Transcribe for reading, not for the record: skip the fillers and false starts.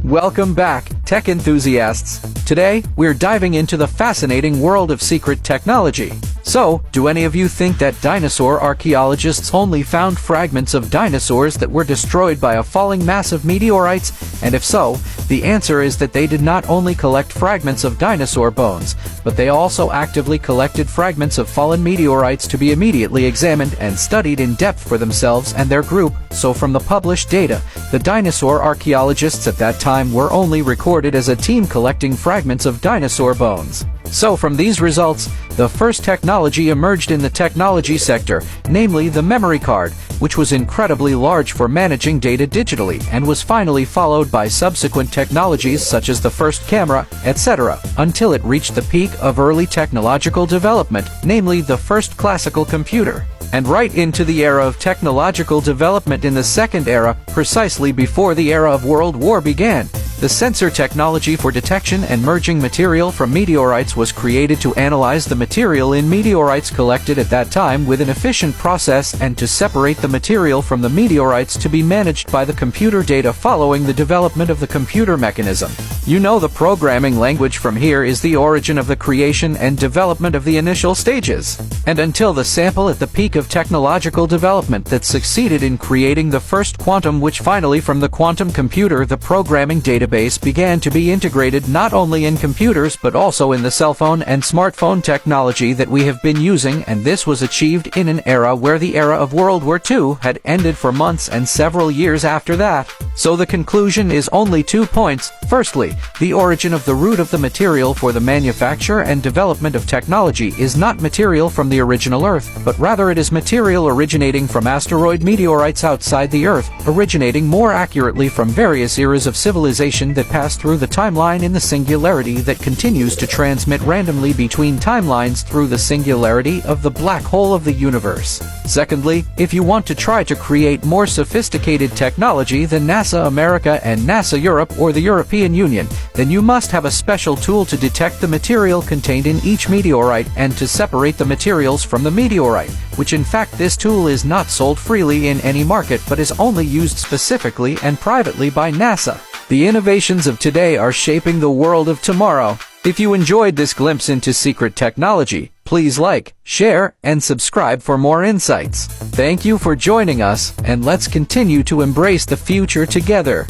Welcome back, tech enthusiasts. Today, we're diving into the fascinating world of secret technology. So, do any of you think that dinosaur archaeologists only found fragments of dinosaurs that were destroyed by a falling mass of meteorites? And if so, the answer is that they did not only collect fragments of dinosaur bones, but they also actively collected fragments of fallen meteorites to be immediately examined and studied in depth for themselves and their group. So from the published data, the dinosaur archaeologists at that time were only recorded as a team collecting fragments of dinosaur bones. So from these results, the first technology emerged in the technology sector, namely the memory card, which was incredibly large for managing data digitally and was finally followed by subsequent technologies such as the first camera, etc., until it reached the peak of early technological development, namely the first classical computer. And right into the era of technological development in the second era, precisely before the era of World War began. The sensor technology for detection and merging material from meteorites was created to analyze the material in meteorites collected at that time with an efficient process and to separate the material from the meteorites to be managed by the computer data following the development of the computer mechanism. You know, the programming language from here is the origin of the creation and development of the initial stages. And until the sample at the peak of technological development that succeeded in creating the first quantum, which finally from the quantum computer the programming database began to be integrated not only in computers but also in the cell phone and smartphone technology that we have been using, and this was achieved in an era where the era of World War II had ended for months and several years after that. So the conclusion is only 2 points. Firstly, the origin of the root of the material for the manufacture and development of technology is not material from the original Earth, but rather it is material originating from asteroid meteorites outside the Earth, originating more accurately from various eras of civilization that pass through the timeline in the singularity that continues to transmit randomly between timelines through the singularity of the black hole of the universe. Secondly, if you want to try to create more sophisticated technology than NASA America and NASA Europe or the European Union, then you must have a special tool to detect the material contained in each meteorite and to separate the materials from the meteorite, which in fact this tool is not sold freely in any market but is only used specifically and privately by NASA. The innovations of today are shaping the world of tomorrow. If you enjoyed this glimpse into secret technology, please like, share, and subscribe for more insights. Thank you for joining us, and let's continue to embrace the future together.